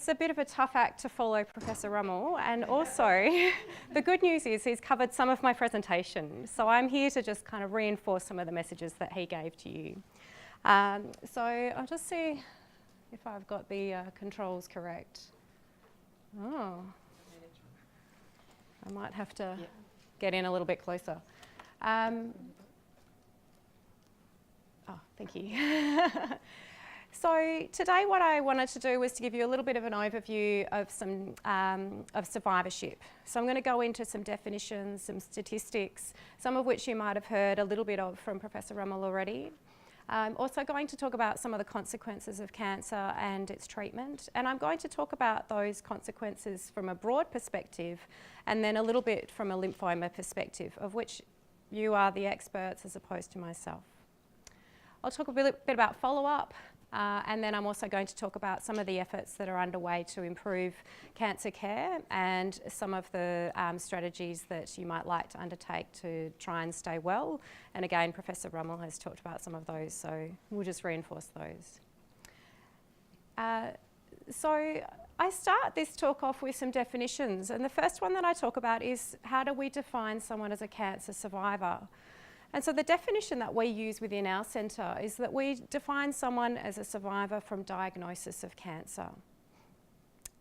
it's a bit of a tough act to follow Professor Rummel, and also the good news is he's covered some of my presentation, so I'm here to just kind of reinforce some of the messages that he gave to you. So I'll just see if I've got the controls correct. Oh, I might have to get in a little bit closer. Oh, thank you. So today what I wanted to do was to give you a little bit of an overview of some of survivorship. So I'm going to go into some definitions, some statistics, some of which you might have heard a little bit of from Professor Rummel already. I'm also going to talk about some of the consequences of cancer and its treatment, and I'm going to talk about those consequences from a broad perspective and then a little bit from a lymphoma perspective, of which you are the experts as opposed to myself. I'll talk a bit about follow-up, and then I'm also going to talk about some of the efforts that are underway to improve cancer care and some of the strategies that you might like to undertake to try and stay well. And again, Professor Rummel has talked about some of those, so we'll just reinforce those. So I start this talk off with some definitions, and the first one that I talk about is how do we define someone as a cancer survivor? And so the definition that we use within our centre is that we define someone as a survivor from diagnosis of cancer.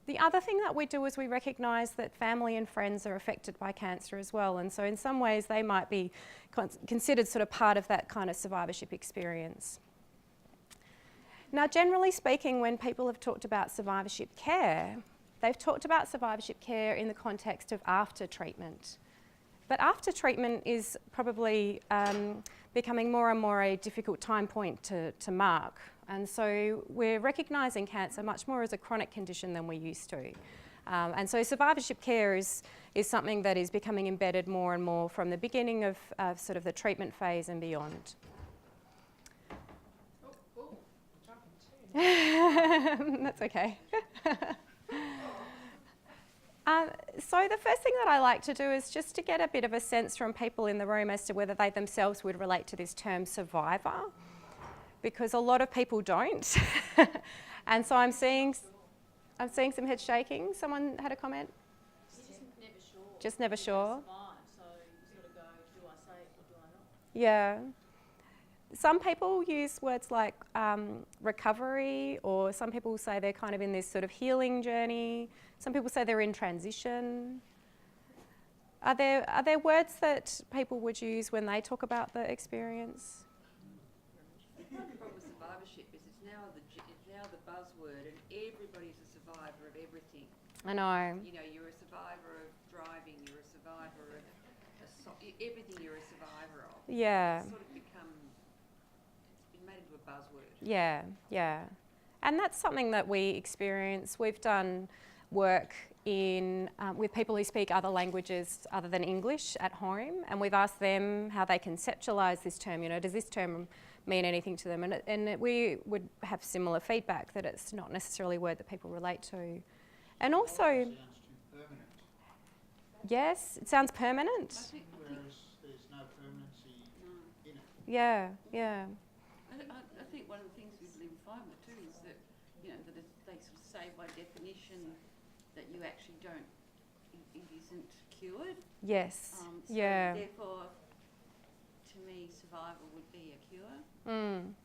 The other thing that we do is we recognise that family and friends are affected by cancer as well, and so in some ways they might be considered sort of part of that kind of survivorship experience. Now, generally speaking, when people have talked about survivorship care, they've talked about survivorship care in the context of after treatment. But after treatment is probably becoming more and more a difficult time point to mark. And so we're recognising cancer much more as a chronic condition than we used to. And so survivorship care is something that is becoming embedded more and more from the beginning of sort of the treatment phase and beyond. That's okay. So the first thing that I like to do is just to get a bit of a sense from people in the room as to whether they themselves would relate to this term survivor, because a lot of people don't. And so I'm seeing some head shaking. Someone had a comment? Just never sure. So you sort of go, do I say it or do I not? Yeah. Some people use words like recovery, or some people say they're kind of in this sort of healing journey. Some people say they're in transition. Are there words that people would use when they talk about the experience? The problem with survivorship is it's now the buzzword, and everybody's a survivor of everything. I know. You know, you're a survivor of driving, you're a survivor of everything you're a survivor of. Yeah. It's sort of become, it's been made into a buzzword. Yeah, yeah. And that's something that we experience. We've done work with people who speak other languages other than English at home, and we've asked them how they conceptualise this term. You know, does this term mean anything to them? And we would have similar feedback that it's not necessarily a word that people relate to. And also, it sounds too permanent. yes, it sounds permanent. Whereas there's no permanency in it. Yeah, yeah. I think one of the things with lymphoma too is that, you know, that they sort of say by definition that you actually don't, it isn't cured. Yes. So yeah. therefore, to me, survival would be a cure.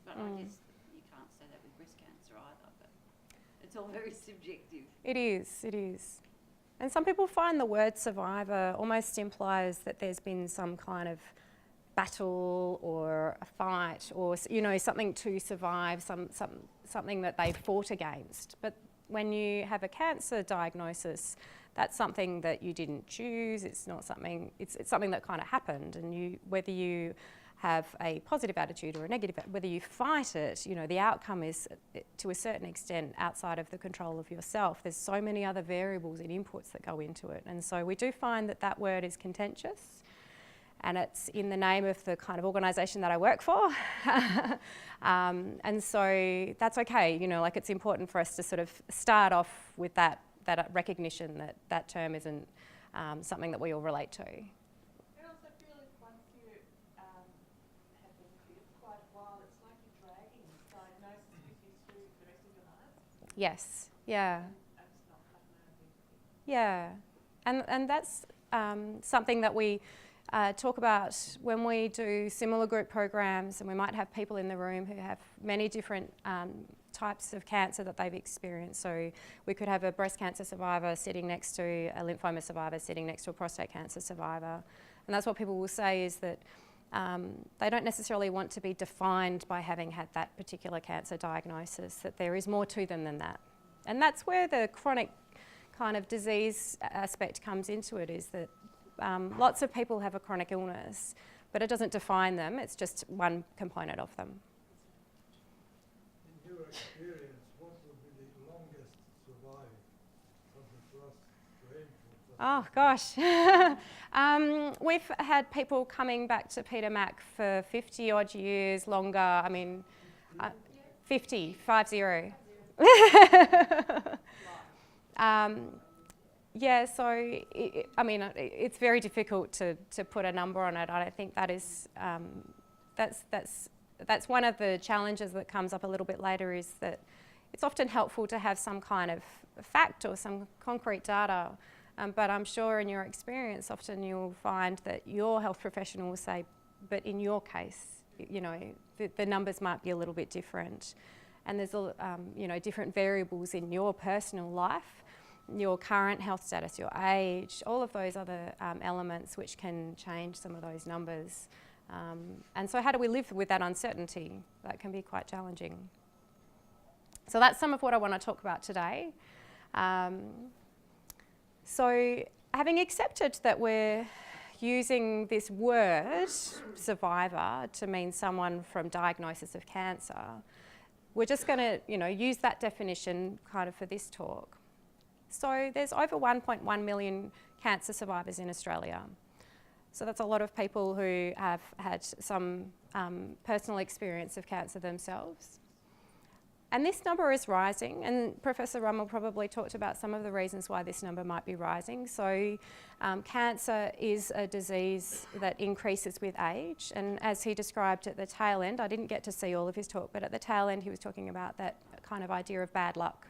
But I guess you can't say that with breast cancer either. But it's all very subjective. It is, it is. And some people find the word survivor almost implies that there's been some kind of battle or a fight or, you know, something to survive, something that they fought against. But when you have a cancer diagnosis, that's something that you didn't choose. It's not something, it's something that kind of happened, and whether you have a positive attitude or a negative, whether you fight it, you know, the outcome is to a certain extent outside of the control of yourself. There's so many other variables and inputs that go into it. And so we do find that that word is contentious, and it's in the name of the kind of organisation that I work for. And so that's okay, you know, like it's important for us to sort of start off with that recognition that that term isn't something that we all relate to. I also feel if once you have been cured for quite a while, it's like you're dragging diagnosis with you through the rest of your life. Yes, yeah. And Yeah, and that's something that we talk about when we do similar group programs, and we might have people in the room who have many different types of cancer that they've experienced. So we could have a breast cancer survivor sitting next to a lymphoma survivor, sitting next to a prostate cancer survivor. And that's what people will say, is that they don't necessarily want to be defined by having had that particular cancer diagnosis, that there is more to them than that. And that's where the chronic kind of disease aspect comes into it, is that lots of people have a chronic illness, but it doesn't define them, it's just one component of them. In your experience, what would be the longest surviving? Something for us to aim for. Oh gosh. We've had people coming back to Peter Mac for 50 odd years, longer. I mean, 50. Yeah, so it's very difficult to put a number on it. I think that is that's one of the challenges that comes up a little bit later, is that it's often helpful to have some kind of fact or some concrete data. But I'm sure in your experience, often you'll find that your health professional will say, but in your case, you know, the numbers might be a little bit different. And there's, you know, different variables in your personal life, your current health status, your age, all of those other elements which can change some of those numbers. And so how do we live with that uncertainty? That can be quite challenging. So that's some of what I want to talk about today. So having accepted that we're using this word, survivor, to mean someone from diagnosis of cancer, we're just going to, you know, use that definition kind of for this talk. So there's over 1.1 million cancer survivors in Australia. So that's a lot of people who have had some personal experience of cancer themselves. And this number is rising, and Professor Rummel probably talked about some of the reasons why this number might be rising. So cancer is a disease that increases with age, and as he described at the tail end, I didn't get to see all of his talk, but at the tail end he was talking about that kind of idea of bad luck.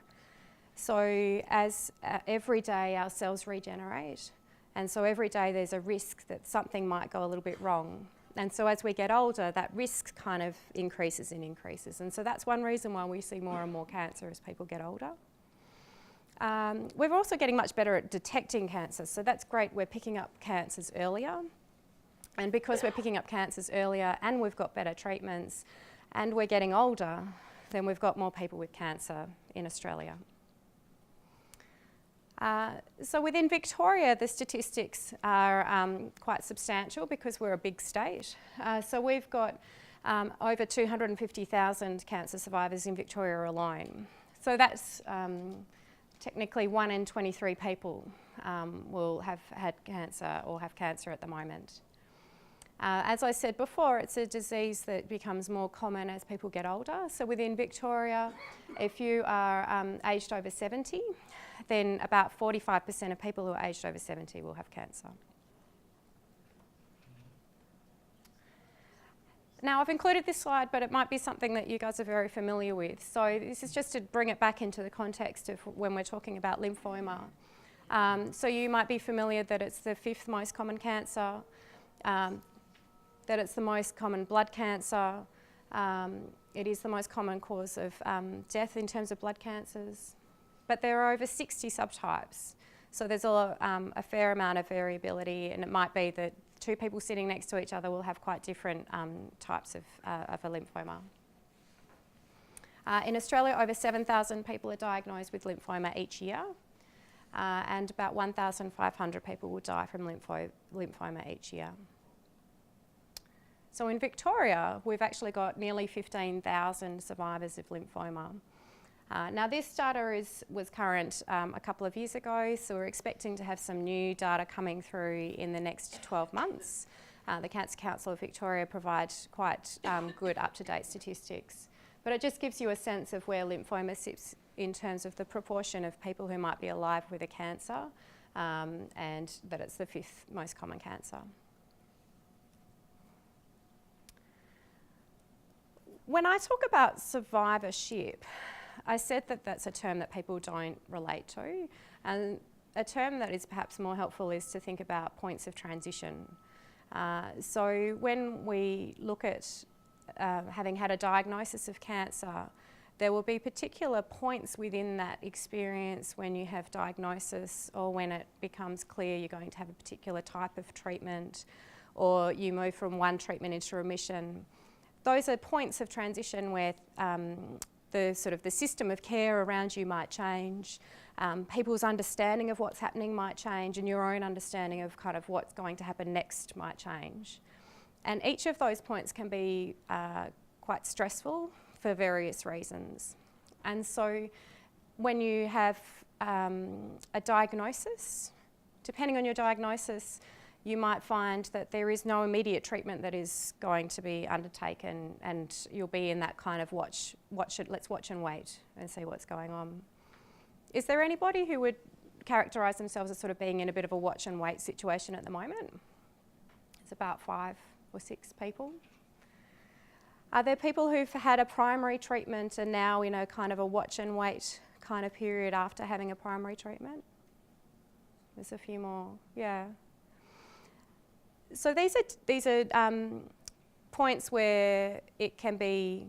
So as every day our cells regenerate, and so every day there's a risk that something might go a little bit wrong. And so as we get older, that risk kind of increases and increases. And so that's one reason why we see more and more cancer as people get older. We're also getting much better at detecting cancer. So that's great. We're picking up cancers earlier. And because we're picking up cancers earlier and we've got better treatments and we're getting older, then we've got more people with cancer in Australia. So within Victoria, the statistics are quite substantial because we're a big state. So we've got over 250,000 cancer survivors in Victoria alone. So that's technically 1 in 23 people will have had cancer or have cancer at the moment. As I said before, it's a disease that becomes more common as people get older. So within Victoria, if you are aged over 70, then about 45% of people who are aged over 70 will have cancer. Now, I've included this slide, but it might be something that you guys are very familiar with. So this is just to bring it back into the context of when we're talking about lymphoma. So you might be familiar that it's the 5th most common cancer, that it's the most common blood cancer. It is the most common cause of death in terms of blood cancers. But there are over 60 subtypes. So there's a fair amount of variability, and it might be that 2 people sitting next to each other will have quite different types of a lymphoma. In Australia, over 7,000 people are diagnosed with lymphoma each year, and about 1,500 people will die from lymphoma each year. So in Victoria, we've actually got nearly 15,000 survivors of lymphoma. Now this data was current a couple of years ago, so we're expecting to have some new data coming through in the next 12 months. The Cancer Council of Victoria provides quite good up-to-date statistics, but it just gives you a sense of where lymphoma sits in terms of the proportion of people who might be alive with a cancer, and that it's the 5th most common cancer. When I talk about survivorship, I said that that's a term that people don't relate to, and a term that is perhaps more helpful is to think about points of transition. So when we look at having had a diagnosis of cancer, there will be particular points within that experience when you have diagnosis or when it becomes clear you're going to have a particular type of treatment, or you move from one treatment into remission. Those are points of transition where the system of care around you might change, people's understanding of what's happening might change, and your own understanding of kind of what's going to happen next might change. And each of those points can be quite stressful for various reasons. And so when you have a diagnosis, depending on your diagnosis, you might find that there is no immediate treatment that is going to be undertaken, and you'll be in that kind of let's watch and wait and see what's going on. Is there anybody who would characterise themselves as sort of being in a bit of a watch and wait situation at the moment? It's about 5 or 6 people. Are there people who've had a primary treatment and now in a kind of a watch and wait kind of period after having a primary treatment? There's a few more, yeah. So these are points where it can be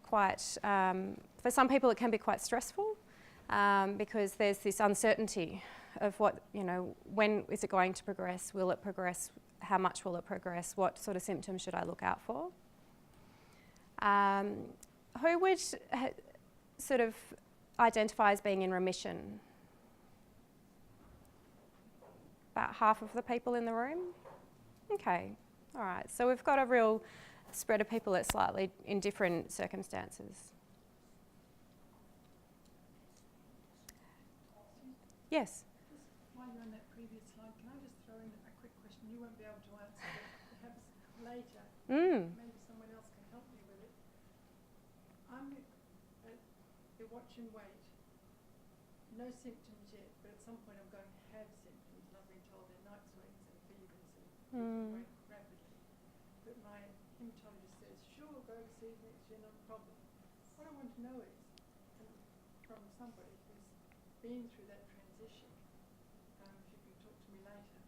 quite, for some people it can be quite stressful because there's this uncertainty of what, when is it going to progress? Will it progress? How much will it progress? What sort of symptoms should I look out for? Who would sort of identify as being in remission? About half of the people in the room? Okay, all right. So we've got a real spread of people that's slightly in different circumstances. Yes? Just while you're on that previous slide, can I just throw in a quick question? You won't be able to answer, but perhaps later, maybe someone else can help me with it. I'm at the watch and wait. No symptoms yet, but at some point I'm going to have symptoms, and I've been told they're night sweats and fevers and quite rapidly. But my hematologist says, sure, go overseas next year, not a problem. What I want to know is, from somebody who's been through that transition, if you can talk to me later,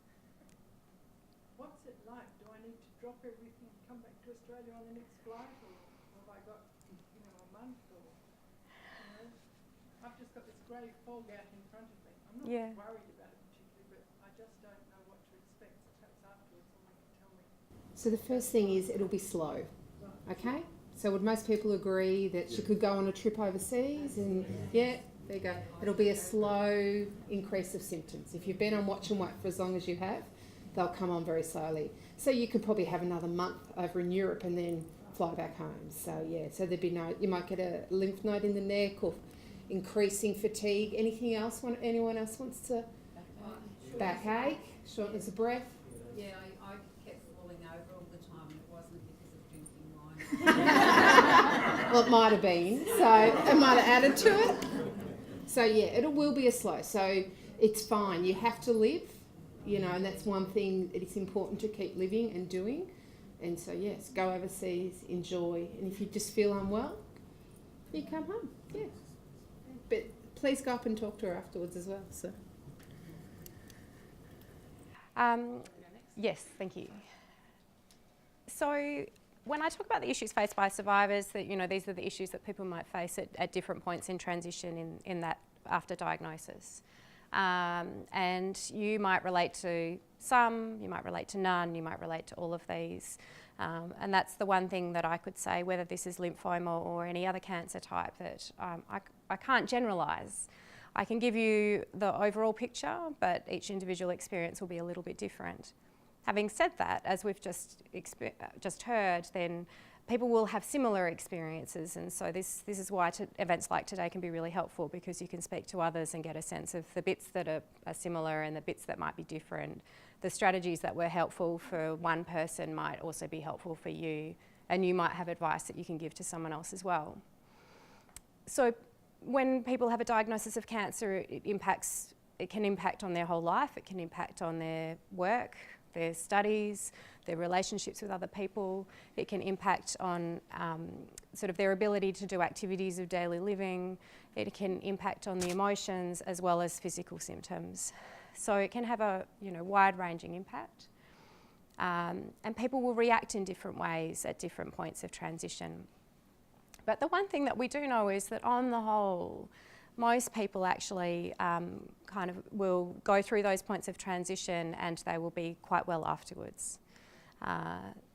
what's it like? Do I need to drop everything and come back to Australia on the next flight, or have I got, a month, or, I've just got this grey fog out in front of me. I'm not worried about it particularly, but I just don't know what to expect. So perhaps afterwards someone can tell me. So the first thing is it'll be slow, okay? So would most people agree that she could go on a trip overseas and, yeah, there you go. It'll be a slow increase of symptoms. If you've been on watch and wait for as long as you have, they'll come on very slowly. So you could probably have another month over in Europe and then fly back home. So yeah, so there'd be you might get a lymph node in the neck or increasing fatigue. Anything else? Anyone else wants to? Backache, shortness of breath. Yeah, I kept falling over all the time, and it wasn't because of drinking wine. Well, it might have been, so it might have added to it. So yeah, it will be a slow. So it's fine. You have to live, and that's one thing that it's important to keep living and doing. And so yes, go overseas, enjoy, and if you just feel unwell, you come home. Yeah, but please go up and talk to her afterwards as well. So. Yes, thank you. So when I talk about the issues faced by survivors, that these are the issues that people might face at different points in transition in that after diagnosis. And you might relate to some, you might relate to none, you might relate to all of these. And that's the one thing that I could say, whether this is lymphoma or any other cancer type, that I can't generalise. I can give you the overall picture, but each individual experience will be a little bit different. Having said that, as we've just heard, then people will have similar experiences, and so this is why events like today can be really helpful, because you can speak to others and get a sense of the bits that are similar and the bits that might be different. The strategies that were helpful for one person might also be helpful for you, and you might have advice that you can give to someone else as well. So when people have a diagnosis of cancer, it can impact on their whole life, it can impact on their work, their studies, their relationships with other people. It can impact on sort of their ability to do activities of daily living. It can impact on the emotions as well as physical symptoms. So it can have a wide-ranging impact. And people will react in different ways at different points of transition. But the one thing that we do know is that on the whole, most people actually kind of will go through those points of transition and they will be quite well afterwards.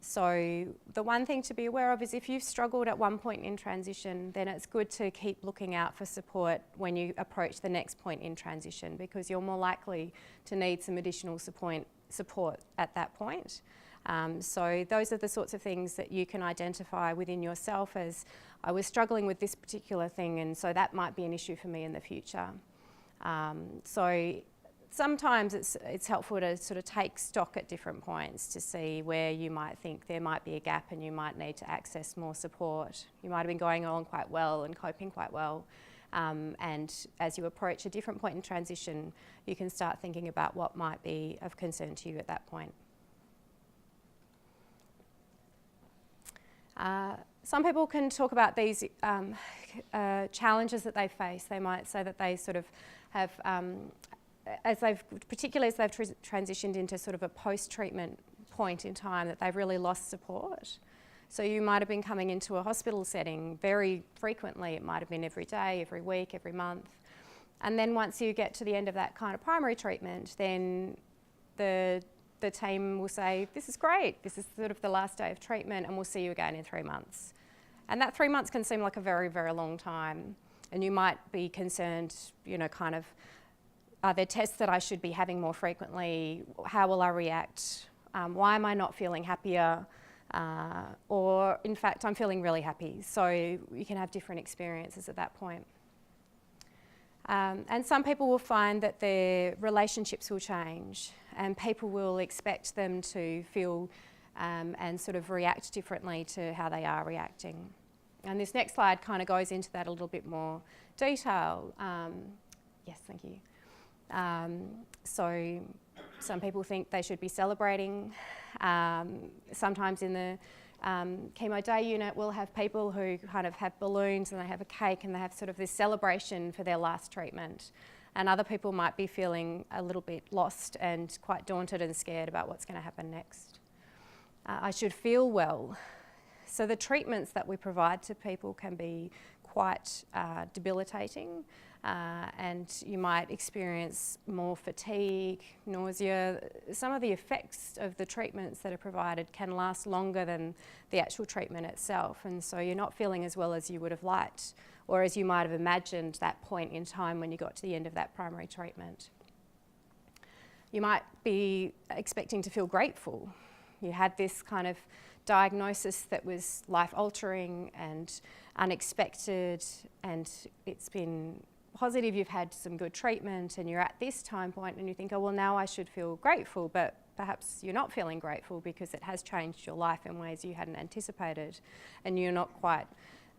So the one thing to be aware of is if you've struggled at one point in transition, then it's good to keep looking out for support when you approach the next point in transition, because you're more likely to need some additional support at that point. So those are the sorts of things that you can identify within yourself as, I was struggling with this particular thing, and so that might be an issue for me in the future. So sometimes it's helpful to sort of take stock at different points to see where you might think there might be a gap and you might need to access more support. You might have been going on quite well and coping quite well. And as you approach a different point in transition, you can start thinking about what might be of concern to you at that point. Some people can talk about these challenges that they face. They might say that they sort of have, particularly as they've transitioned into sort of a post-treatment point in time, that they've really lost support. So you might have been coming into a hospital setting very frequently. It might have been every day, every week, every month. And then once you get to the end of that kind of primary treatment, then the team will say, this is great, this is sort of the last day of treatment and we'll see you again in 3 months. And that 3 months can seem like a very, very long time. And you might be concerned, kind of, are there tests that I should be having more frequently? How will I react? Why am I not feeling happier? Or in fact, I'm feeling really happy. So you can have different experiences at that point. And some people will find that their relationships will change and people will expect them to feel and sort of react differently to how they are reacting. And this next slide kind of goes into that a little bit more detail. Yes, thank you. So some people think they should be celebrating. Sometimes in the chemo day unit, we'll have people who kind of have balloons and they have a cake and they have sort of this celebration for their last treatment. And other people might be feeling a little bit lost and quite daunted and scared about what's going to happen next. I should feel well. So the treatments that we provide to people can be quite debilitating. And you might experience more fatigue, nausea. Some of the effects of the treatments that are provided can last longer than the actual treatment itself, and so you're not feeling as well as you would have liked, or as you might have imagined that point in time when you got to the end of that primary treatment. You might be expecting to feel grateful. You had this kind of diagnosis that was life-altering and unexpected, and it's been positive, you've had some good treatment and you're at this time point and you think, oh, well, now I should feel grateful, but perhaps you're not feeling grateful because it has changed your life in ways you hadn't anticipated and you're not quite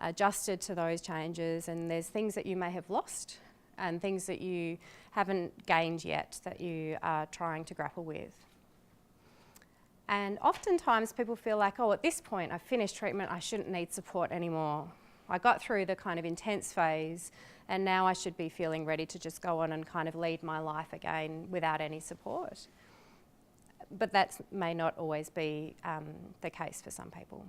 adjusted to those changes, and there's things that you may have lost and things that you haven't gained yet that you are trying to grapple with. And oftentimes people feel like, oh, at this point I've finished treatment, I shouldn't need support anymore. I got through the kind of intense phase and now I should be feeling ready to just go on and kind of lead my life again without any support. But that may not always be the case for some people.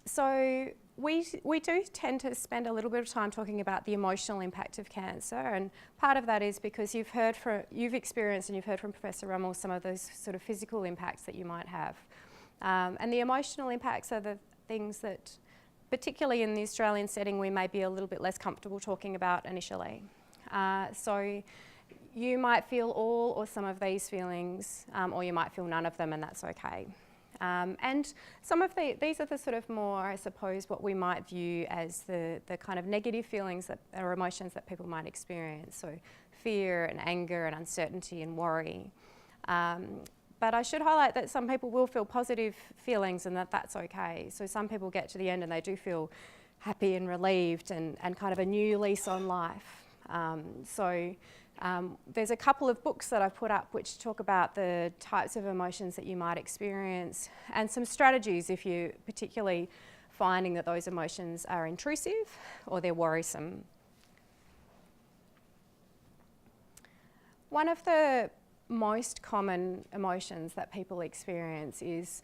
So we do tend to spend a little bit of time talking about the emotional impact of cancer, and part of that is because you've experienced and you've heard from Professor Rummel some of those sort of physical impacts that you might have. And the emotional impacts are the things that, particularly in the Australian setting, we may be a little bit less comfortable talking about initially. So you might feel all or some of these feelings, or you might feel none of them, and that's okay. And some of these are the sort of more, I suppose, what we might view as the kind of negative feelings that or emotions that people might experience. So fear and anger and uncertainty and worry. But I should highlight that some people will feel positive feelings and that's okay. So some people get to the end and they do feel happy and relieved and kind of a new lease on life. There's a couple of books that I've put up which talk about the types of emotions that you might experience and some strategies if you're particularly finding that those emotions are intrusive or they're worrisome. one of the most common emotions that people experience is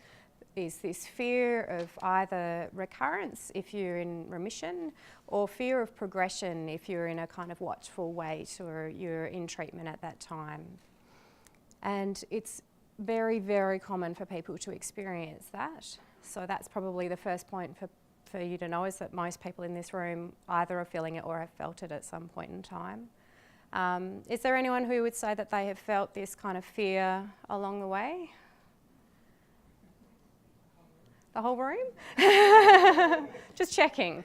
this fear of either recurrence if you're in remission, or fear of progression if you're in a kind of watchful wait or you're in treatment at that time. And it's very, very common for people to experience that. So that's probably the first point for you to know, is that most people in this room either are feeling it or have felt it at some point in time. Is there anyone who would say that they have felt this kind of fear along the way? The whole room? Just checking.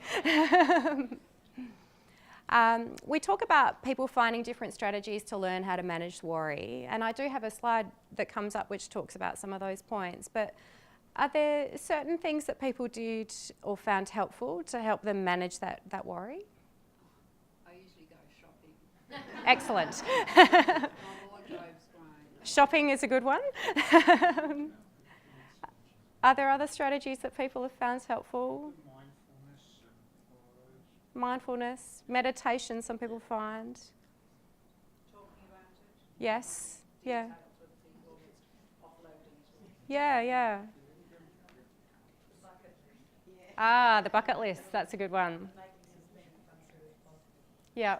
We talk about people finding different strategies to learn how to manage worry, and I do have a slide that comes up which talks about some of those points, but are there certain things that people did or found helpful to help them manage that worry? I usually go shopping. Excellent. My wardrobe's grown. Shopping is a good one. Are there other strategies that people have found helpful? Mindfulness and all those. Mindfulness, meditation, some people find. Talking about it. Yes, yeah. Yeah. Ah, the bucket list, that's a good one. Yeah.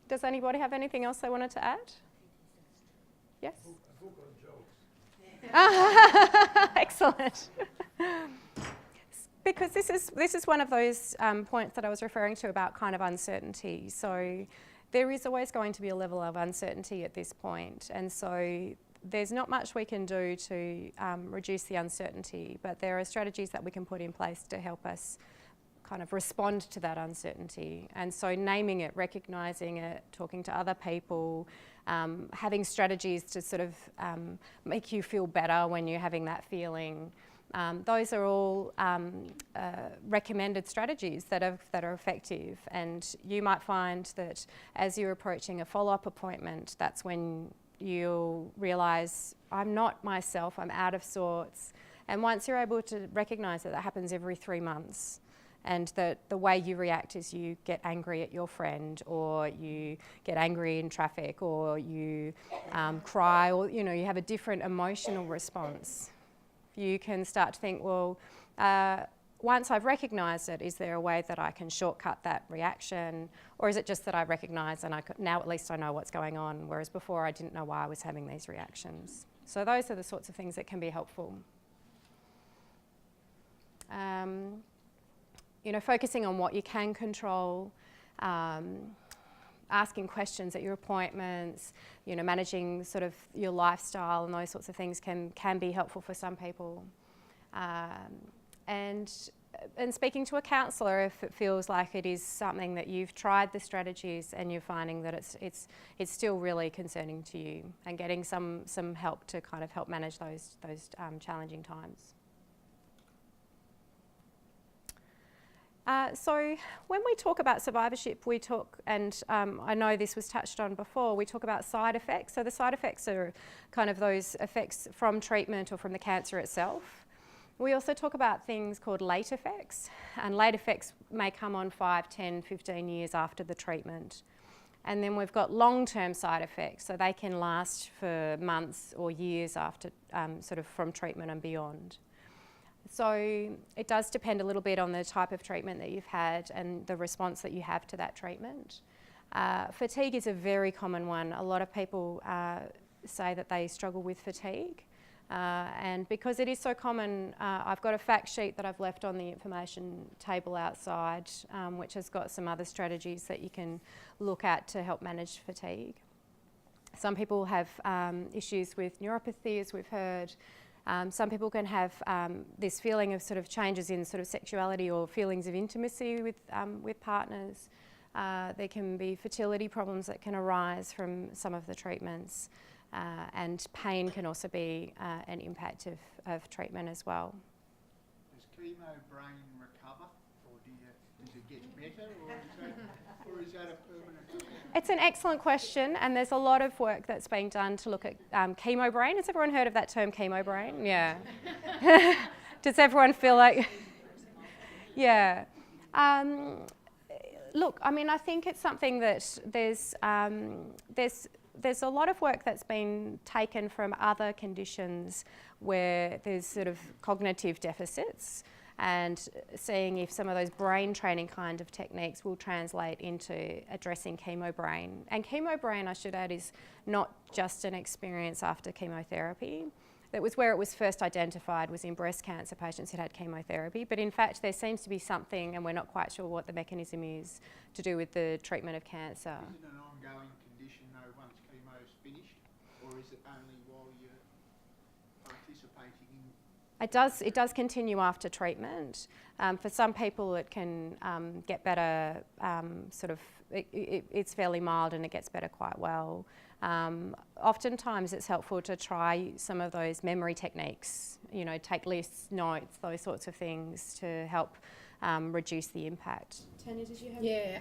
Does anybody have anything else they wanted to add? Yes? A book on jokes. Excellent. Because this is one of those points that I was referring to about kind of uncertainty. So there is always going to be a level of uncertainty at this point, and so there's not much we can do to reduce the uncertainty, but there are strategies that we can put in place to help us kind of respond to that uncertainty. And so naming it, recognising it, talking to other people, having strategies to sort of make you feel better when you're having that feeling. Those are all recommended strategies that are effective, and you might find that as you're approaching a follow-up appointment, that's when you'll realise, I'm not myself, I'm out of sorts. And once you're able to recognise that happens every 3 months, and that the way you react is you get angry at your friend, or you get angry in traffic, or you cry, or you have a different emotional response, you can start to think, well, once I've recognised it, is there a way that I can shortcut that reaction? Or is it just that I recognise and now at least I know what's going on, whereas before I didn't know why I was having these reactions? So those are the sorts of things that can be helpful. Focusing on what you can control, asking questions at your appointments, managing sort of your lifestyle and those sorts of things can be helpful for some people. And speaking to a counsellor if it feels like it is something that you've tried the strategies and you're finding that it's still really concerning to you, and getting some help to kind of help manage those challenging times. So when we talk about survivorship, we talk, and I know this was touched on before, we talk about side effects. So the side effects are kind of those effects from treatment or from the cancer itself. We also talk about things called late effects, and late effects may come on 5, 10, 15 years after the treatment. And then we've got long-term side effects, so they can last for months or years after, sort of from treatment and beyond. So it does depend a little bit on the type of treatment that you've had and the response that you have to that treatment. Fatigue is a very common one. A lot of people say that they struggle with fatigue. And because it is so common, I've got a fact sheet that I've left on the information table outside, which has got some other strategies that you can look at to help manage fatigue. Some people have issues with neuropathy, as we've heard. Some people can have this feeling of sort of changes in sort of sexuality or feelings of intimacy with partners. There can be fertility problems that can arise from some of the treatments. And pain can also be an impact of treatment as well. Does chemo brain recover, or does it get better, or is that a permanent? It's an excellent question, and there's a lot of work that's being done to look at chemo brain. Has everyone heard of that term, chemo brain? Yeah. Does everyone feel like? Yeah. look, I mean, I think it's something that there's a lot of work that's been taken from other conditions where there's sort of cognitive deficits, and seeing if some of those brain training kind of techniques will translate into addressing chemo brain. And chemo brain, I should add, is not just an experience after chemotherapy. That was where it was first identified, was in breast cancer patients who had chemotherapy. But in fact, there seems to be something, and we're not quite sure what the mechanism is, to do with the treatment of cancer. Is it an ongoing condition though once chemo's finished, or is it only while you're participating in? It does continue after treatment. For some people it can get better, it's fairly mild and it gets better quite well. Oftentimes it's helpful to try some of those memory techniques, you know, take lists, notes, those sorts of things to help reduce the impact. Tanya, did you have? Yeah,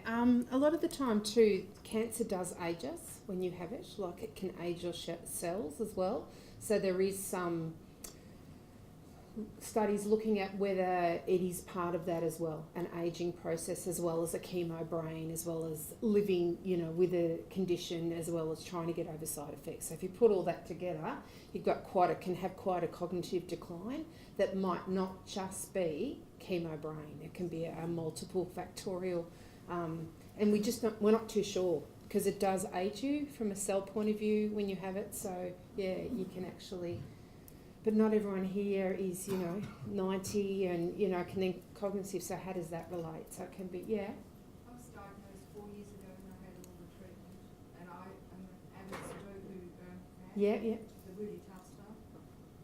a lot of the time too, cancer does age us when you have it. Like it can age your cells as well. So there is some studies looking at whether it is part of that as well, an ageing process, as well as a chemo brain, as well as living, you know, with a condition, as well as trying to get over side effects. So if you put all that together, you've got can have quite a cognitive decline that might not just be chemo brain. It can be a multiple factorial, and we're not too sure, because it does age you from a cell point of view when you have it. So yeah, you can actually. But not everyone here is, you know, 90 and, you know, cognitive, so how does that relate? So it can be, yeah. I was diagnosed 4 years ago and I had all the treatment, and I am an avid Sudoku fan. Yeah. The really tough stuff,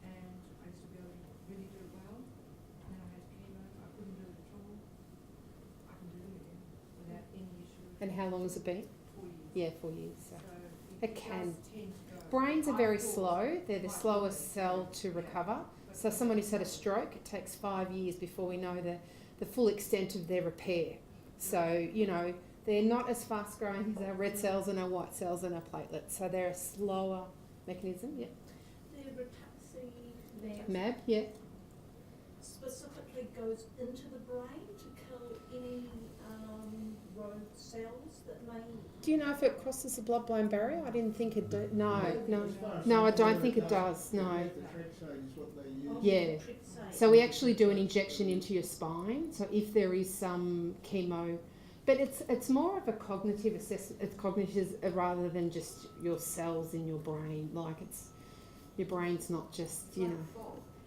and I used to be able to really do it well, and then I had chemo, I couldn't do it at all. I can do it again without any issue. And how long has it been? 4 years. Yeah, 4 years. So It it can. does tend to go. Brains are very slow. They're the slowest cell to recover. So someone who's had a stroke, it takes 5 years before we know the full extent of their repair. So, you know, they're not as fast growing as our red cells and our white cells and our platelets. So they're a slower mechanism, yeah. The rituximab MAB, yeah. specifically goes into the brain to kill any rogue cells that may... Do you know if it crosses the blood-brain barrier? I didn't think it did. No, I don't think it does, no. Yeah. So we actually do an injection into your spine. So if there is some chemo, but it's more of a cognitive assessment. It's cognitive rather than just your cells in your brain. Like your brain's not just, you know.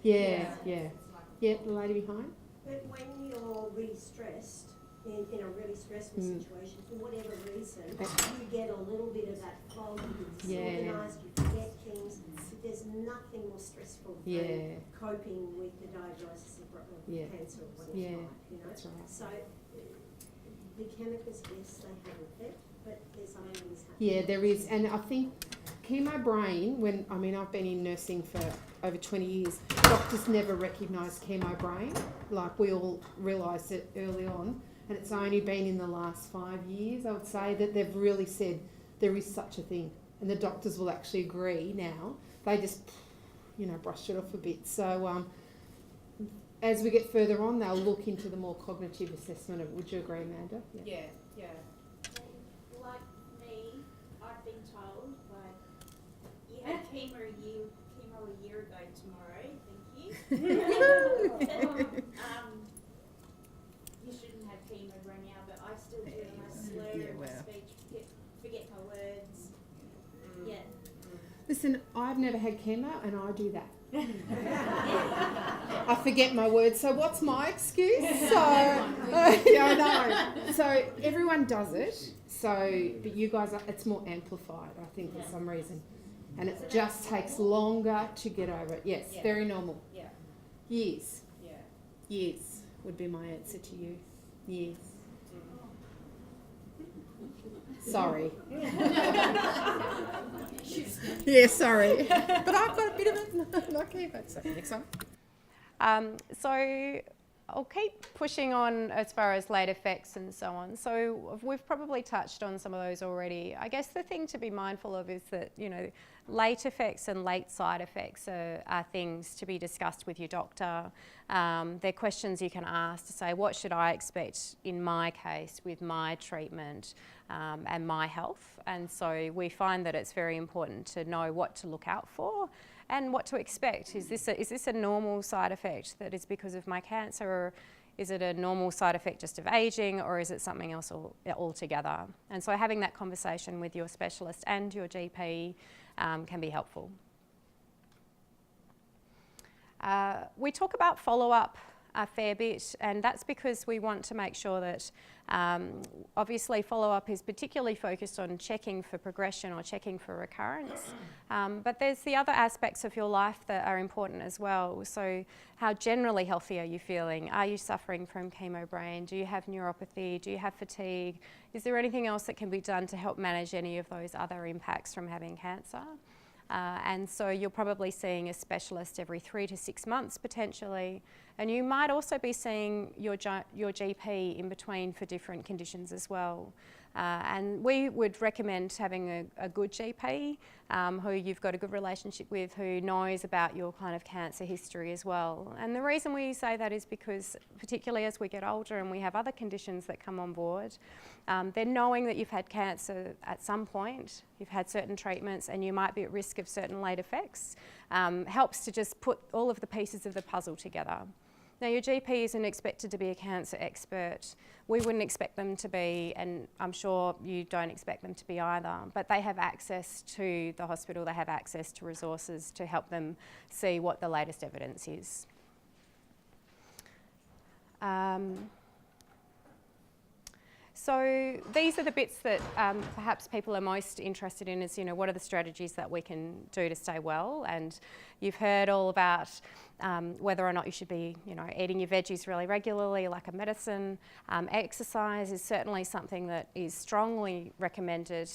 Yeah. Yeah, the lady behind. But when you're really stressed, in a really stressful situation, for whatever reason, you get a little bit of that fog, you get disorganised, you forget things. There's nothing more stressful than coping with the diagnosis of cancer or whatever, you know. That's right. So the chemicals, yes, they have an effect, but there's other things happening. Yeah, there is, and I think chemo brain, I've been in nursing for over 20 years, doctors never recognised chemo brain. Like, we all realised it early on, and it's only been in the last 5 years, I would say, that they've really said there is such a thing, and the doctors will actually agree now. They just, you know, brushed it off a bit. So as we get further on, they'll look into the more cognitive assessment of it. Would you agree, Amanda? Yeah. Like me, I've been told, like, you had chemo a year ago tomorrow, thank you. You shouldn't have chemo right now, but I still do it, and I slur my speech, forget my words. Yeah. Listen, I've never had chemo, and I do that. I forget my words, so what's my excuse? So, I know. So everyone does it. So, but you guys, it's more amplified, I think, for some reason, and it just takes longer to get over it. Yes, very normal. Yeah. Years. Yeah. Years would be my answer to you. Years. Sorry. Yeah, sorry. But I've got a bit of it. No, keep it. So, next one. So I'll keep pushing on as far as late effects and so on. So we've probably touched on some of those already. I guess the thing to be mindful of is that, you know, late effects and late side effects are things to be discussed with your doctor. They're questions you can ask to say, what should I expect in my case with my treatment and my health? And so we find that it's very important to know what to look out for and what to expect. Is this a normal side effect that is because of my cancer, or is it a normal side effect just of aging, or is it something else altogether? And so having that conversation with your specialist and your GP can be helpful. We talk about follow-up a fair bit, and that's because we want to make sure that obviously follow-up is particularly focused on checking for progression or checking for recurrence, but there's the other aspects of your life that are important as well. So how generally healthy are you feeling? Are you suffering from chemo brain? Do you have neuropathy? Do you have fatigue? Is there anything else that can be done to help manage any of those other impacts from having cancer? And so you're probably seeing a specialist every 3 to 6 months potentially, and you might also be seeing your GP in between for different conditions as well. And we would recommend having a good GP who you've got a good relationship with, who knows about your kind of cancer history as well. And the reason we say that is because, particularly as we get older and we have other conditions that come on board, then knowing that you've had cancer at some point, you've had certain treatments and you might be at risk of certain late effects, helps to just put all of the pieces of the puzzle together. Now, your GP isn't expected to be a cancer expert. We wouldn't expect them to be, and I'm sure you don't expect them to be either, but they have access to the hospital, they have access to resources to help them see what the latest evidence is. So these are the bits that perhaps people are most interested in, is, you know, what are the strategies that we can do to stay well? And you've heard all about whether or not you should be, you know, eating your veggies really regularly like a medicine. Exercise is certainly something that is strongly recommended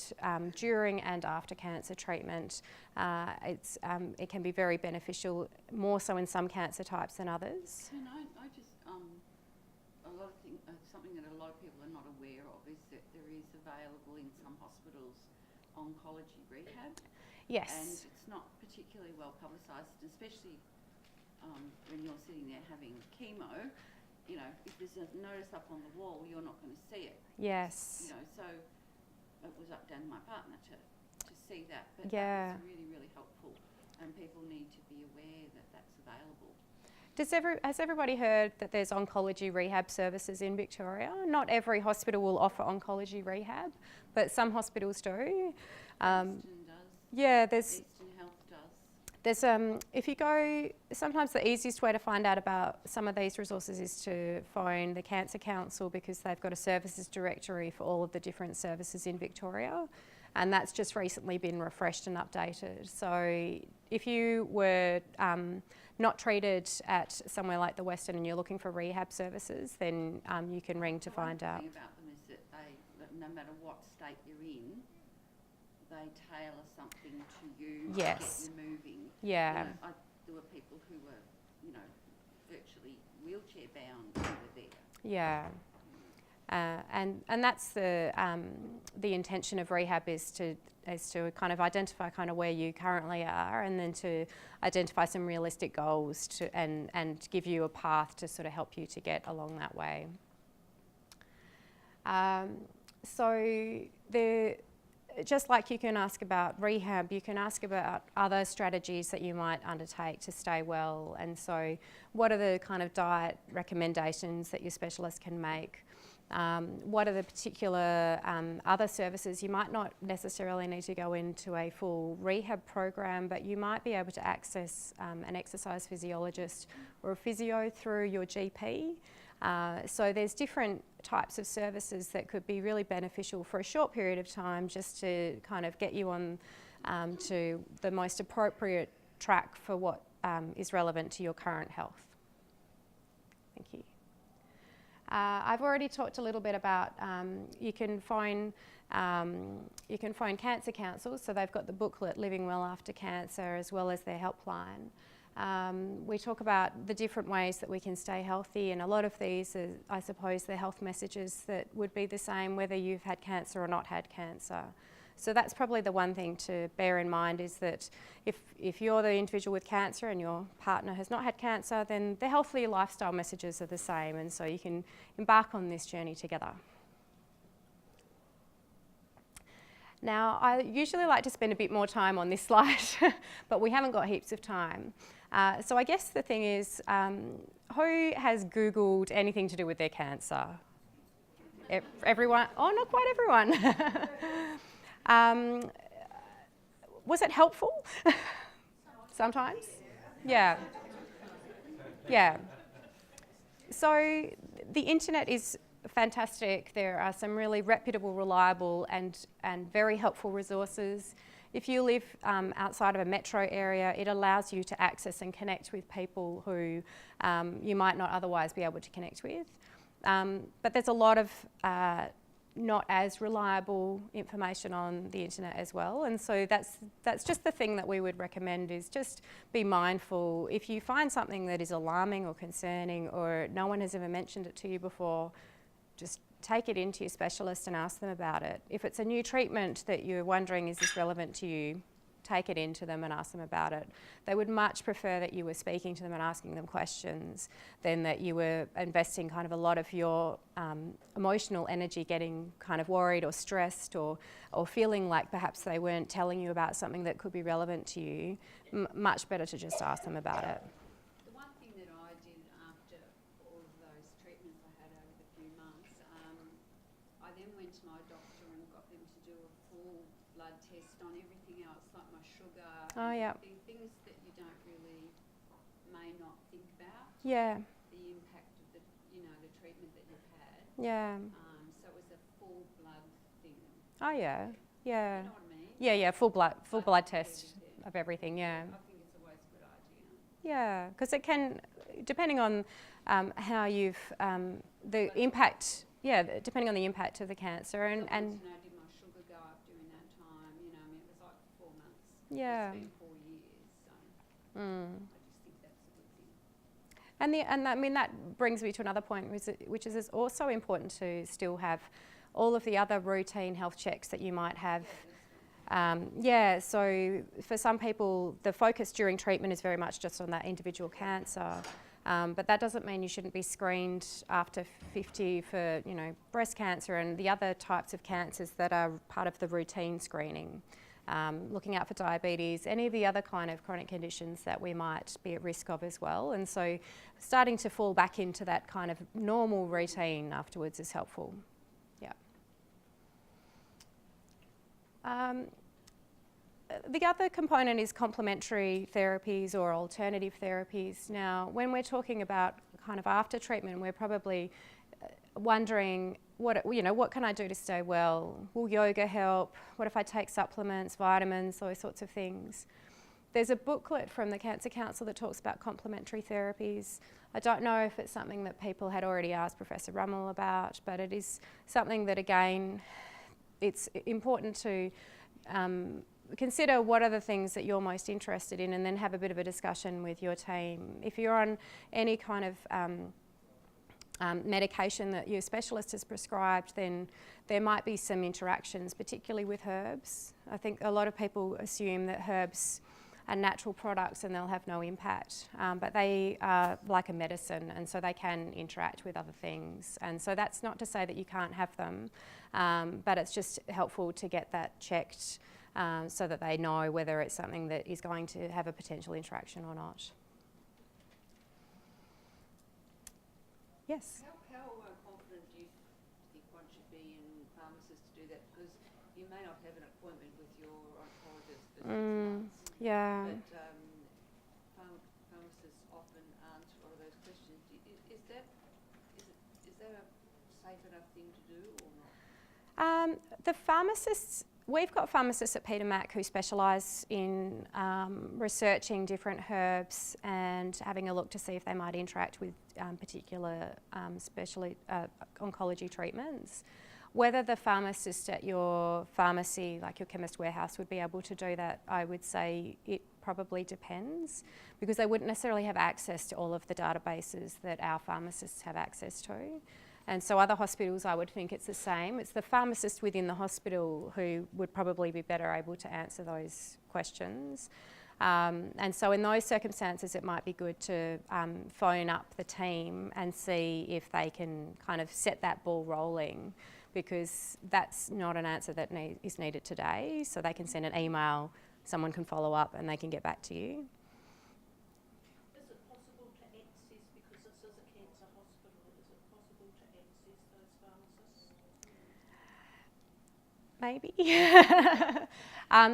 during and after cancer treatment. It can be very beneficial, more so in some cancer types than others. And I just, a lot of things, something that a lot of people are not aware of is that there is available in some hospitals oncology rehab. Yes. And it's not particularly well publicised, especially when you're sitting there having chemo. You know, if there's a notice up on the wall, you're not going to see it. Yes. You know, so it was up down to my partner to see that. But Yeah. that was really, really helpful, and people need to be aware that that's available. Has everybody heard that there's oncology rehab services in Victoria? Not every hospital will offer oncology rehab, but some hospitals do. Eastern does. Yeah, there's Eastern Health does. if you go, sometimes the easiest way to find out about some of these resources is to phone the Cancer Council, because they've got a services directory for all of the different services in Victoria, and that's just recently been refreshed and updated. So if you were not treated at somewhere like the Western and you're looking for rehab services, then you can ring to find out. The thing about them is that no matter what state you're in, they tailor something to you Yes. to get you moving. Yeah. You know, there were people who were, you know, virtually wheelchair bound who were there. Yeah. And that's the intention of rehab, is to kind of identify kind of where you currently are, and then to identify some realistic goals and give you a path to sort of help you to get along that way. Just like you can ask about rehab, you can ask about other strategies that you might undertake to stay well. And so what are the kind of diet recommendations that your specialist can make? What are the particular other services? You might not necessarily need to go into a full rehab program, but you might be able to access an exercise physiologist or a physio through your GP. So there's different types of services that could be really beneficial for a short period of time, just to kind of get you on to the most appropriate track for what is relevant to your current health. Thank you. I've already talked a little bit about you can phone Cancer Council, so they've got the booklet Living Well After Cancer, as well as their helpline. We talk about the different ways that we can stay healthy, and a lot of these are, I suppose, the health messages that would be the same whether you've had cancer or not had cancer. So that's probably the one thing to bear in mind, is that if you're the individual with cancer and your partner has not had cancer, then the healthy lifestyle messages are the same, and so you can embark on this journey together. Now, I usually like to spend a bit more time on this slide, but we haven't got heaps of time. So I guess the thing is, who has Googled anything to do with their cancer? Everyone? Oh, not quite everyone. Was it helpful? Sometimes? Yeah. Yeah. So the internet is fantastic. There are some really reputable, reliable and very helpful resources. If you live outside of a metro area, it allows you to access and connect with people who you might not otherwise be able to connect with. But there's a lot of not as reliable information on the internet as well, and so that's just the thing that we would recommend, is just be mindful. If you find something that is alarming or concerning, or no one has ever mentioned it to you before, just take it into your specialist and ask them about it. If it's a new treatment that you're wondering, is this relevant to you, take it into them and ask them about it. They would much prefer that you were speaking to them and asking them questions than that you were investing kind of a lot of your emotional energy getting kind of worried or stressed, or feeling like perhaps they weren't telling you about something that could be relevant to you. Much better to just ask them about it. The one thing that I did after all of those treatments I had over the few months, I then went to my doctor and got them to do a full blood test on everything else, like my sugar. Oh, yeah. Things that you don't really, may not think about. Yeah. The impact of the, the treatment that you've had. Yeah. So it was a full blood thing. Oh, yeah. Yeah. You know what I mean? Yeah, full blood test of everything, yeah. I think it's always a good idea. Yeah, because it can, depending on how you've, the impact, depending on the impact of the cancer, and did my sugar go up during that time? It was like 4 months. Yeah. It's been 4 years, so I just think that's a good thing. And I mean, that brings me to another point, which is it's also important to still have all of the other routine health checks that you might have. So for some people, the focus during treatment is very much just on that individual cancer. But that doesn't mean you shouldn't be screened after 50 for, breast cancer and the other types of cancers that are part of the routine screening. Looking out for diabetes, any of the other kind of chronic conditions that we might be at risk of as well. And so starting to fall back into that kind of normal routine afterwards is helpful. Yeah. The other component is complementary therapies or alternative therapies. Now, when we're talking about kind of after treatment, we're probably wondering, what can I do to stay well? Will yoga help? What if I take supplements, vitamins, those sorts of things? There's a booklet from the Cancer Council that talks about complementary therapies. I don't know if it's something that people had already asked Professor Rummel about, but it is something that, again, it's important to consider what are the things that you're most interested in, and then have a bit of a discussion with your team. If you're on any kind of medication that your specialist has prescribed, then there might be some interactions, particularly with herbs. I think a lot of people assume that herbs are natural products and they'll have no impact, but they are like a medicine, and so they can interact with other things. And so that's not to say that you can't have them, but it's just helpful to get that checked so that they know whether it's something that is going to have a potential interaction or not. Yes? How confident do you think one should be in pharmacists to do that? Because you may not have an appointment with your oncologist for 6 months. Yeah. But pharmacists often answer a lot of those questions. Is that a safe enough thing to do or not? The pharmacists, we've got pharmacists at Peter Mac who specialise in researching different herbs and having a look to see if they might interact with particular oncology treatments. Whether the pharmacist at your pharmacy, like your chemist warehouse, would be able to do that, I would say it probably depends, because they wouldn't necessarily have access to all of the databases that our pharmacists have access to. And so other hospitals, I would think it's the same. It's the pharmacist within the hospital who would probably be better able to answer those questions. And so in those circumstances, it might be good to phone up the team and see if they can kind of set that ball rolling, because that's not an answer that is needed today. So they can send an email, someone can follow up, and they can get back to you. Is it possible to access, because this is a cancer hospital, is it possible to access those pharmacists? Maybe.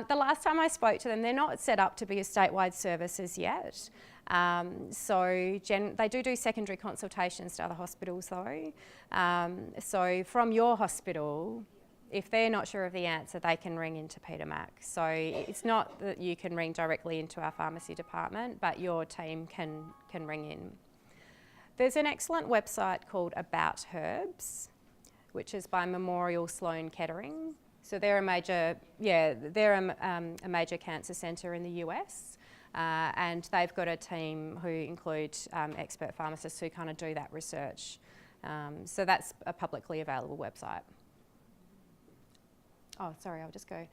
The last time I spoke to them, they're not set up to be a statewide service as yet. So they do secondary consultations to other hospitals though. So from your hospital, if they're not sure of the answer, they can ring into Peter Mac. So it's not that you can ring directly into our pharmacy department, but your team can ring in. There's an excellent website called About Herbs, which is by Memorial Sloan Kettering. So they're a major cancer centre in the US, and they've got a team who include expert pharmacists who kind of do that research. So that's a publicly available website. Oh, sorry, I'll just go.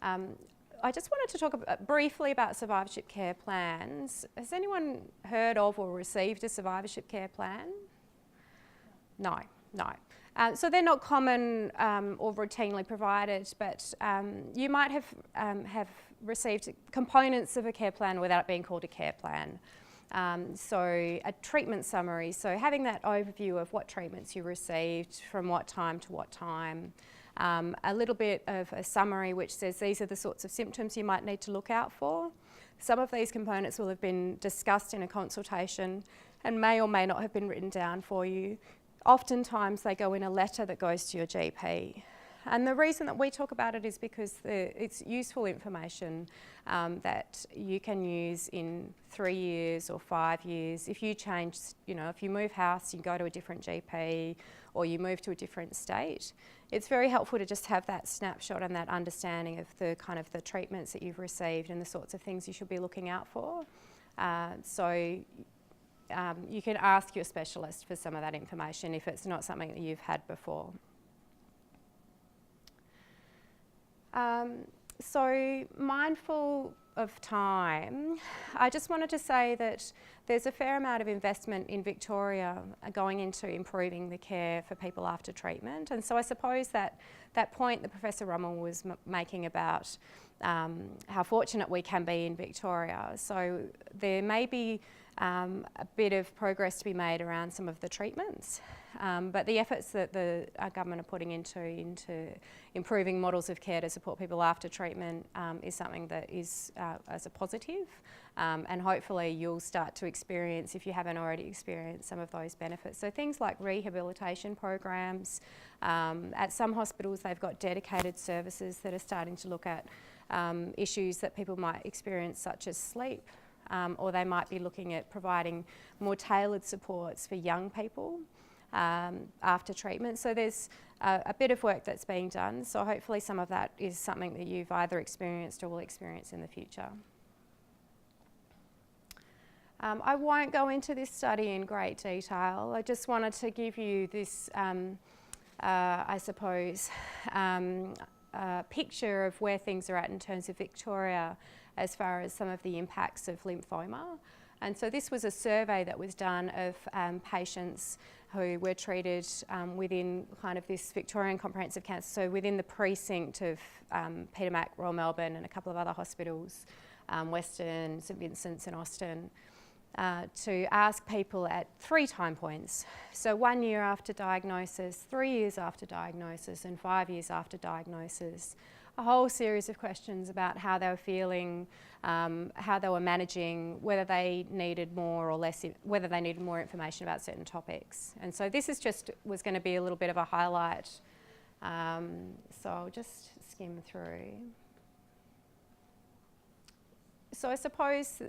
I just wanted to talk briefly about survivorship care plans. Has anyone heard of or received a survivorship care plan? No. So they're not common or routinely provided, but you might have received components of a care plan without it being called a care plan. So a treatment summary, so having that overview of what treatments you received from what time to what time. A little bit of a summary which says these are the sorts of symptoms you might need to look out for. Some of these components will have been discussed in a consultation and may or may not have been written down for you. Oftentimes they go in a letter that goes to your GP. And the reason that we talk about it is because it's useful information that you can use in 3 years or 5 years. If you change, if you move house, you go to a different GP, or you move to a different state, it's very helpful to just have that snapshot and that understanding of the kind of the treatments that you've received and the sorts of things you should be looking out for. You can ask your specialist for some of that information if it's not something that you've had before. So mindful of time, I just wanted to say that there's a fair amount of investment in Victoria going into improving the care for people after treatment. And so I suppose that point that Professor Rummel was making about how fortunate we can be in Victoria. So there may be a bit of progress to be made around some of the treatments, but the efforts that our government are putting into improving models of care to support people after treatment is something that is as a positive, and hopefully you'll start to experience, if you haven't already experienced, some of those benefits. So things like rehabilitation programs. At some hospitals they've got dedicated services that are starting to look at issues that people might experience, such as sleep. Or they might be looking at providing more tailored supports for young people after treatment. So there's a bit of work that's being done. So hopefully some of that is something that you've either experienced or will experience in the future. I won't go into this study in great detail. I just wanted to give you this, I suppose, picture of where things are at in terms of Victoria as far as some of the impacts of lymphoma. And so this was a survey that was done of patients who were treated within kind of this Victorian Comprehensive Cancer, so within the precinct of Peter Mac, Royal Melbourne and a couple of other hospitals, Western, St Vincent's and Austin, to ask people at 3 time points. So 1 year after diagnosis, 3 years after diagnosis and 5 years after diagnosis, a whole series of questions about how they were feeling, how they were managing, whether they needed more or less, whether they needed more information about certain topics. And so this was going to be a little bit of a highlight. So I'll just skim through. So I suppose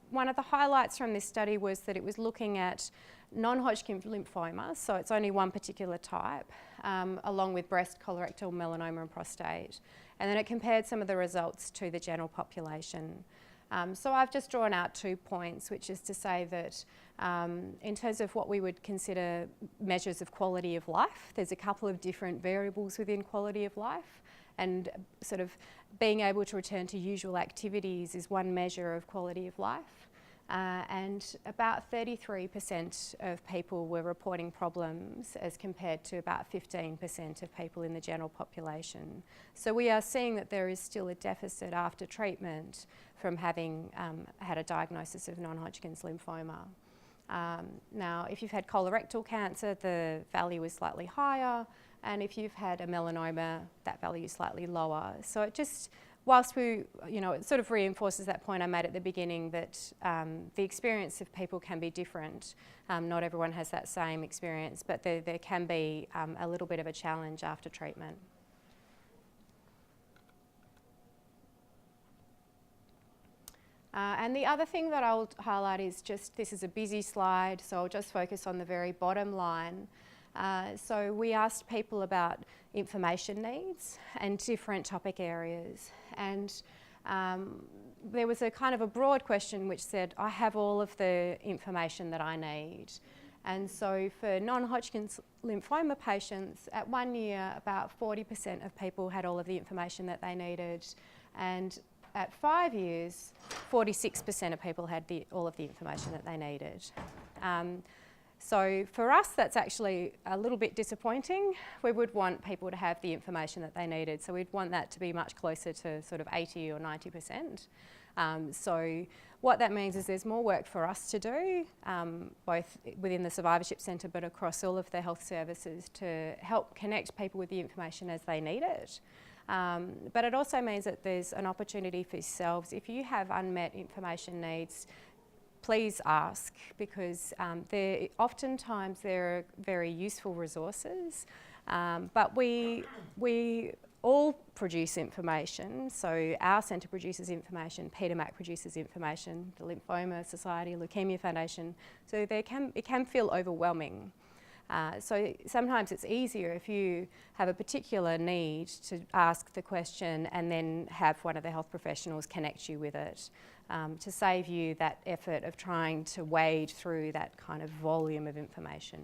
one of the highlights from this study was that it was looking at non-Hodgkin lymphoma, so it's only one particular type, along with breast, colorectal, melanoma and prostate. And then it compared some of the results to the general population. So I've just drawn out 2 points, which is to say that in terms of what we would consider measures of quality of life, there's a couple of different variables within quality of life, and sort of being able to return to usual activities is one measure of quality of life. And about 33% of people were reporting problems as compared to about 15% of people in the general population. So we are seeing that there is still a deficit after treatment from having had a diagnosis of non-Hodgkin's lymphoma. Now, if you've had colorectal cancer, the value is slightly higher, and if you've had a melanoma, that value is slightly lower. So it just, whilst it sort of reinforces that point I made at the beginning that the experience of people can be different. Not everyone has that same experience, but there can be a little bit of a challenge after treatment. And the other thing that I'll highlight is just, this is a busy slide, so I'll just focus on the very bottom line. So we asked people about information needs and different topic areas. And there was a kind of a broad question which said, I have all of the information that I need. And so for non-Hodgkin's lymphoma patients, at 1 year, about 40% of people had all of the information that they needed. And at 5 years, 46% of people had all of the information that they needed. So for us, that's actually a little bit disappointing. We would want people to have the information that they needed. So we'd want that to be much closer to sort of 80 or 90%. So what that means is there's more work for us to do, both within the Survivorship Centre but across all of the health services to help connect people with the information as they need it. But it also means that there's an opportunity for yourselves. If you have unmet information needs, please ask, because oftentimes they're very useful resources, but we all produce information. So our centre produces information, PEDAMAC produces information, the Lymphoma Society, Leukemia Foundation. So it can feel overwhelming. So sometimes it's easier if you have a particular need to ask the question and then have one of the health professionals connect you with it, to save you that effort of trying to wade through that kind of volume of information.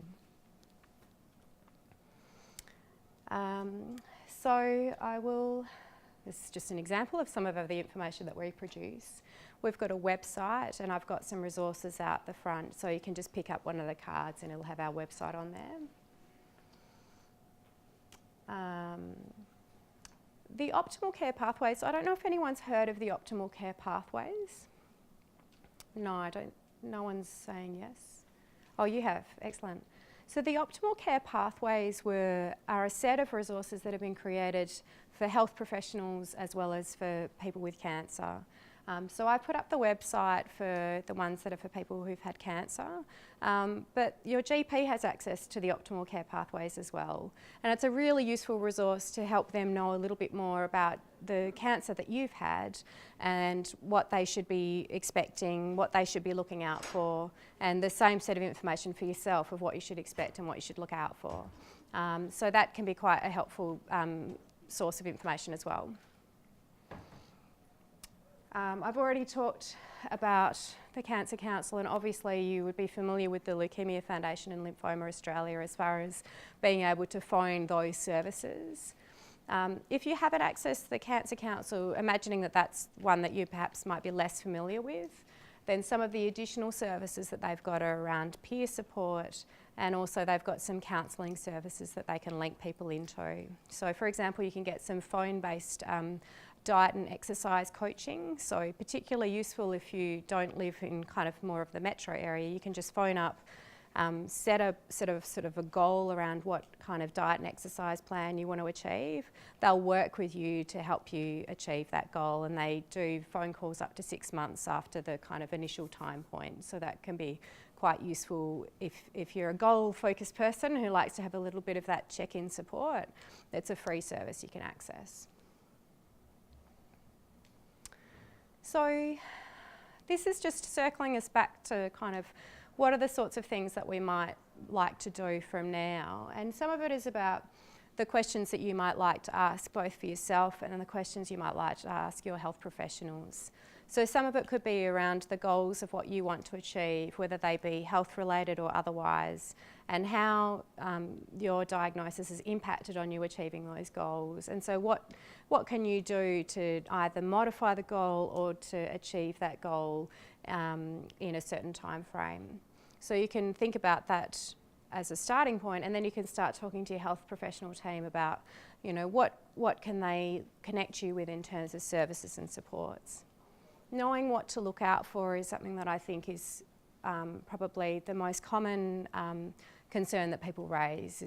This is just an example of some of the information that we produce. We've got a website and I've got some resources out the front, so you can just pick up one of the cards and it'll have our website on there. The optimal care pathways, I don't know if anyone's heard of the optimal care pathways. No, no one's saying yes. Oh, you have, excellent. So the optimal care pathways are a set of resources that have been created for health professionals as well as for people with cancer. So I put up the website for the ones that are for people who've had cancer, but your GP has access to the optimal care pathways as well. And it's a really useful resource to help them know a little bit more about the cancer that you've had and what they should be expecting, what they should be looking out for, and the same set of information for yourself of what you should expect and what you should look out for. So that can be quite a helpful source of information as well. I've already talked about the Cancer Council, and obviously you would be familiar with the Leukemia Foundation and Lymphoma Australia as far as being able to phone those services. If you haven't accessed the Cancer Council, imagining that that's one that you perhaps might be less familiar with, then some of the additional services that they've got are around peer support, and also they've got some counselling services that they can link people into. So for example, you can get some phone-based diet and exercise coaching, so particularly useful if you don't live in kind of more of the metro area. You can just phone up, set a sort of a goal around what kind of diet and exercise plan you want to achieve. They'll work with you to help you achieve that goal, and they do phone calls up to 6 months after the kind of initial time point, so that can be quite useful if you're a goal-focused person who likes to have a little bit of that check-in support. It's a free service you can access. So this is just circling us back to kind of what are the sorts of things that we might like to do from now? And some of it is about the questions that you might like to ask both for yourself and then the questions you might like to ask your health professionals. So some of it could be around the goals of what you want to achieve, whether they be health related or otherwise, and how your diagnosis has impacted on you achieving those goals. And so what can you do to either modify the goal or to achieve that goal in a certain time frame? So you can think about that as a starting point, and then you can start talking to your health professional team about, you know, what can they connect you with in terms of services and supports. Knowing what to look out for is something that I think is probably the most common concern that people raise.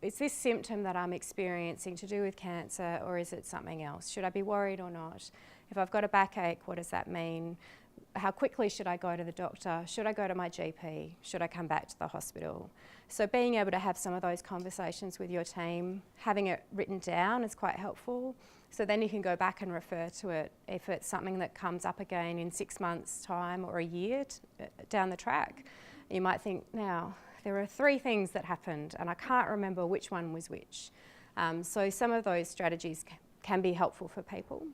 Is this symptom that I'm experiencing to do with cancer, or is it something else? Should I be worried or not? If I've got a backache, what does that mean? How quickly should I go to the doctor? Should I go to my GP? Should I come back to the hospital? So being able to have some of those conversations with your team, having it written down is quite helpful. So then you can go back and refer to it if it's something that comes up again in 6 months' time or a year down the track. You might think, now, there are 3 things that happened and I can't remember which one was which. So some of those strategies can be helpful for people.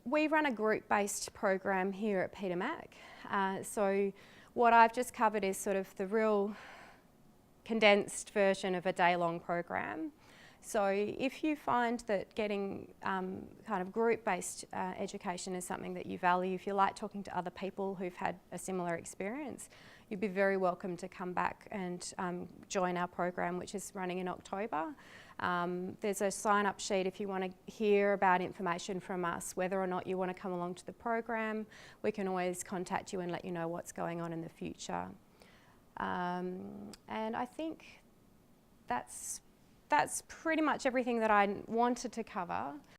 We run a group-based program here at Peter Mac. So what I've just covered is sort of the real condensed version of a day-long program. So if you find that getting kind of group-based education is something that you value, if you like talking to other people who've had a similar experience, you'd be very welcome to come back and join our program, which is running in October. There's a sign-up sheet if you want to hear about information from us, whether or not you want to come along to the program. We can always contact you and let you know what's going on in the future. And I think that's pretty much everything that I wanted to cover.